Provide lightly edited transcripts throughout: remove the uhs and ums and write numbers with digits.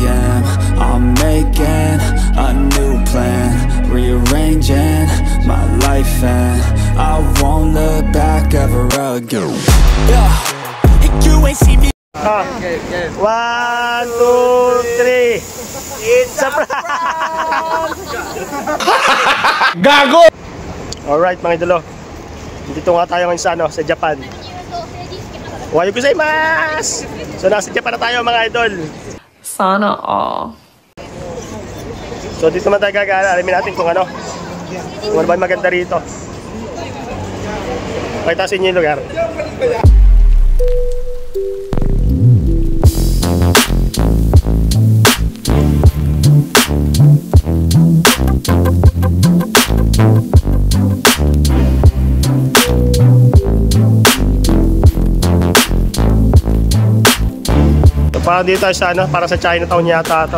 am. I'm making a new plan, rearranging my life, and I won't look back ever again. Yeah, and you ain't see me. 1, 2, 3. It's a prank! Gago! Alright mga idolo, dito nga tayo ngayon sa, sa Japan. Ohayo gozaimasu! So nasa Japan na tayo mga idol. Sana all. So dito naman tayo alamin natin kung ano ba maganda rito. Pakita sa inyo yung lugar. Parang dito tayo sa para sa Chinatown yata ito.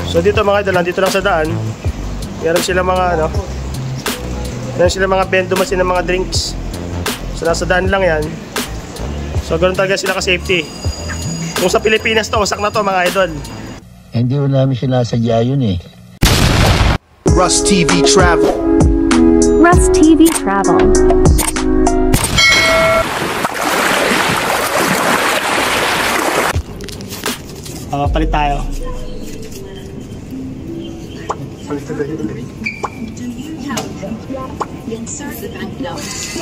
So dito mga idol, dito lang sa daan. Meron sila mga meron sila mga bendumasin ng mga drinks. So nasa daan lang yan. So ganoon talaga sila ka-safety. Kung sa Pilipinas to, wasak na to mga idol. Hindi mo namin sinasadya yun eh. Russ TV Travel. Russ TV Travel. Palit tayo. Insert the banknotes.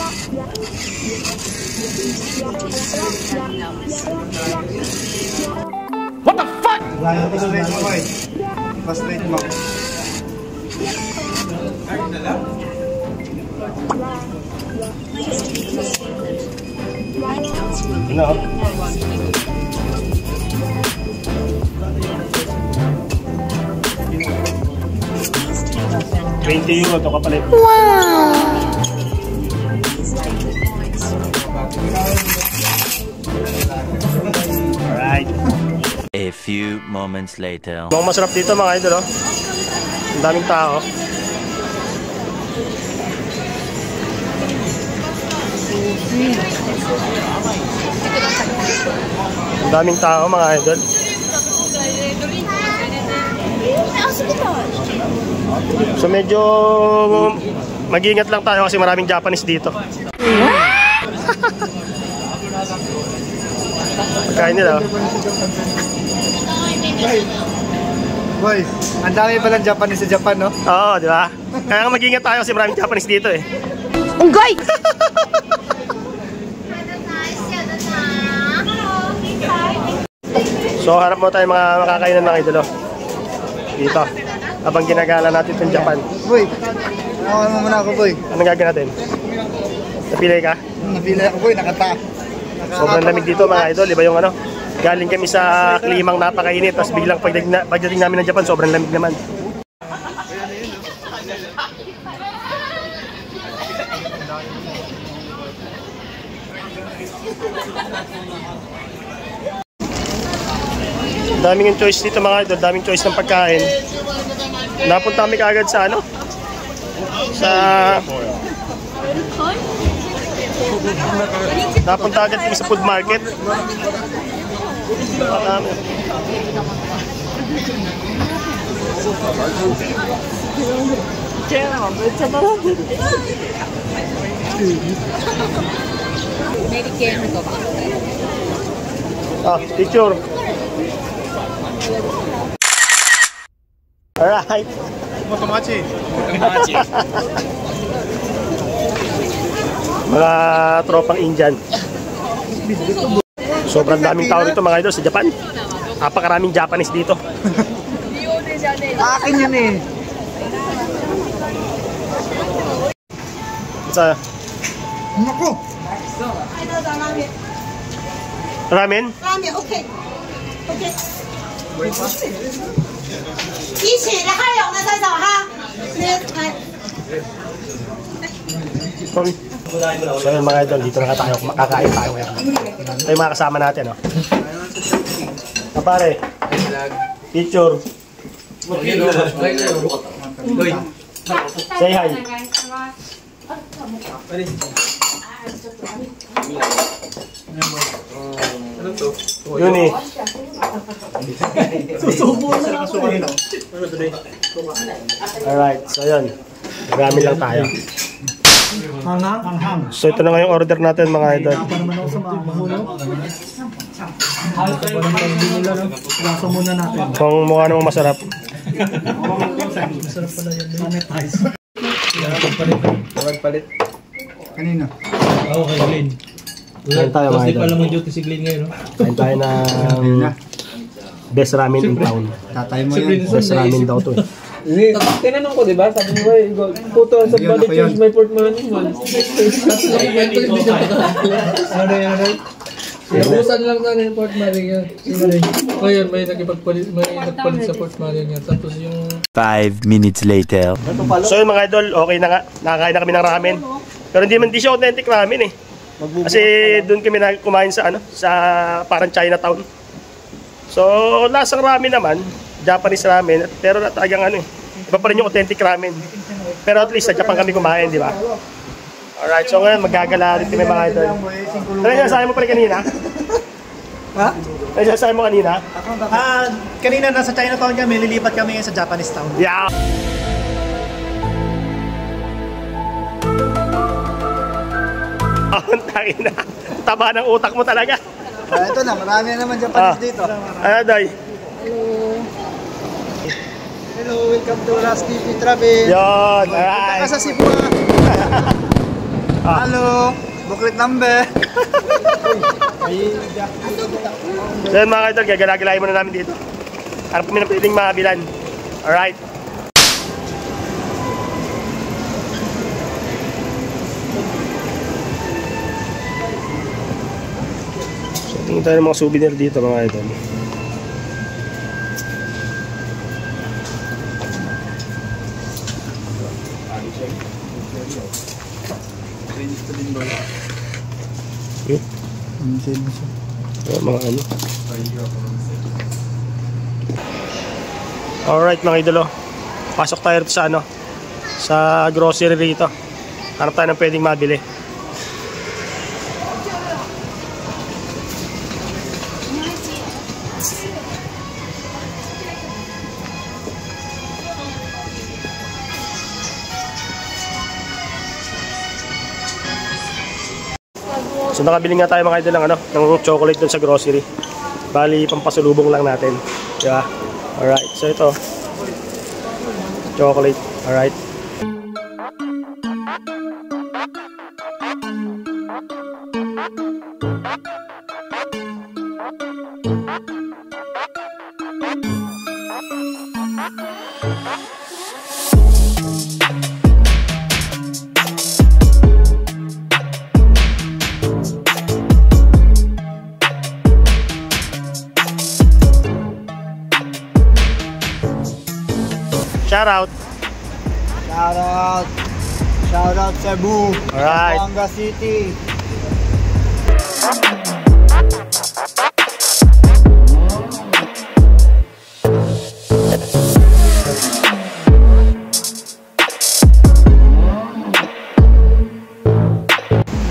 What the fuck? Mas late mo. Ano? €20 to kapalit. Wow! Alright. A few moments later. Mukhang masarap dito mga idol, oh. Ang daming tao. Ang daming tao mga idol. So medyo mag-iingat lang tayo kasi maraming Japanese dito. Pagkain nila. Boy, ang dami palang Japanese sa Japan, no? Oo, di ba? Kaya mag-iingat tayo kasi maraming Japanese dito eh. Unggoy! So harap mo tayo mga makakainan mga idolo. Dito. Habang ginagala natin itong Japan. Boy, nakuha mo muna ako, boy. Anong gagawin natin? Napili ka? Napili ako, boy. Nakata. Sobrang lamig dito mga idol. Iba yung galing kami sa klimang napakainit. Tapos biglang pagdating namin ng Japan, sobrang lamig naman. Daming yung choice dito mga idol. Daming choice ng pagkain. Napunta kami kaagad sa napunta agad kami sa food market. Picture. Alright. Motomachi. Mga tropang Indian. Sobrang daming tao dito mga idol sa Japan. Napakaraming Japanese dito. Akin yun eh. Sa Naku! ramen? Ramen, okay. Okay. 一起来还有呢，再走哈。So yun mga idol, dito na tayo, makakain tayo ngayon. Ito yung mga kasama natin, oh. Pare, picture. Say hi. Yun eh. Alright, so yun. Marami lang tayo. So ito na nga yung order natin mga idol. Kung mukha namang masarap. Palit. Kanina. Oo, kay Glenn. Kain tayo mga idol. Pala mo duty si Glenn ngayon, no? Kain tayo ng best ramen in town. Tatay mo yan. Best ramen daw to eh. Tinanong ko, diba? Sabi mo ba, puto sa body change my port money, man. Ano yan, right? Nabusan lang sana yung port money niya. Ngayon, may nagpalit sa port money niya. Tapos yung... 5 minutes later. So yun mga idol, okay na nga. Nakakain na kami ng ramen. Pero hindi siya authentic ramen eh. Kasi doon kami kumain sa sa parang Chinatown. So lasang ramen naman, Japanese ramen, pero talagang iba pa rin yung authentic ramen. Pero at least sa Japan kami kumain, di ba? Alright, so ngayon magagala rin kami mga idol. Ano yung sinasabi mo pala kanina? Ha? Ano yung sinasabi mo kanina? Kanina nasa Chinatown kami, lilipat kami ngayon sa Japanese town. Yeah! Ang tangin na. Taba ng utak mo talaga. Ito na, marami na naman Japanese dito. Ano, Day? Hello, welcome to Ras TV Travel. Yun, alright. Punta ka sa Cebu. Hello, booklet number. So yun mga idol, gagala-galahin muna namin dito. Harap kami na pwedeng mabilan. Alright. So tingin tayo ng mga souvenir dito mga idol. Mga ano. Alright mga idolo. Pasok tayo rito sa sa grocery rito. Hanap tayo ng pwedeng mabili. So nakabili nga tayo mga idol ng chocolate dun sa grocery. Bali pampasulubong lang natin, di ba? Alright, so ito chocolate, alright. Shout out. Shout out. Shout out Cebu. Alright. Zamboanga City.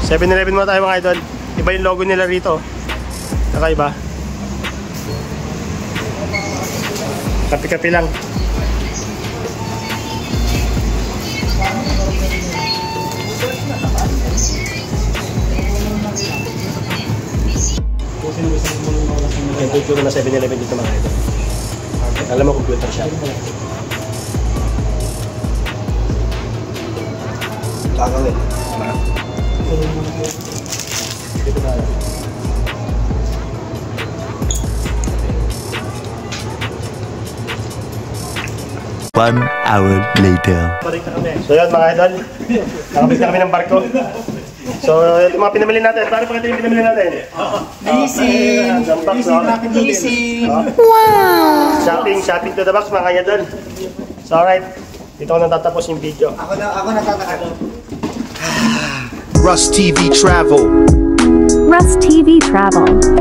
Seven-Eleven muna tayo mga idol. Iba yung logo nila rito. Kakaiba. Kapi-kapi lang. Ito yung na 7-Eleven dito mga idol. Alam mo, computer shop. Kakawin. Dito tayo. One hour later. So yun mga idol, nakabit na kami ng barko. So yung mga pinamili natin, paano pa ito yung pinamili natin? Leasing! Leasing! Wow! Shopping to the box mga idol. So alright, dito ko nang tatapos yung video. Ako natatakot. Rust TV Travel. Rust TV Travel.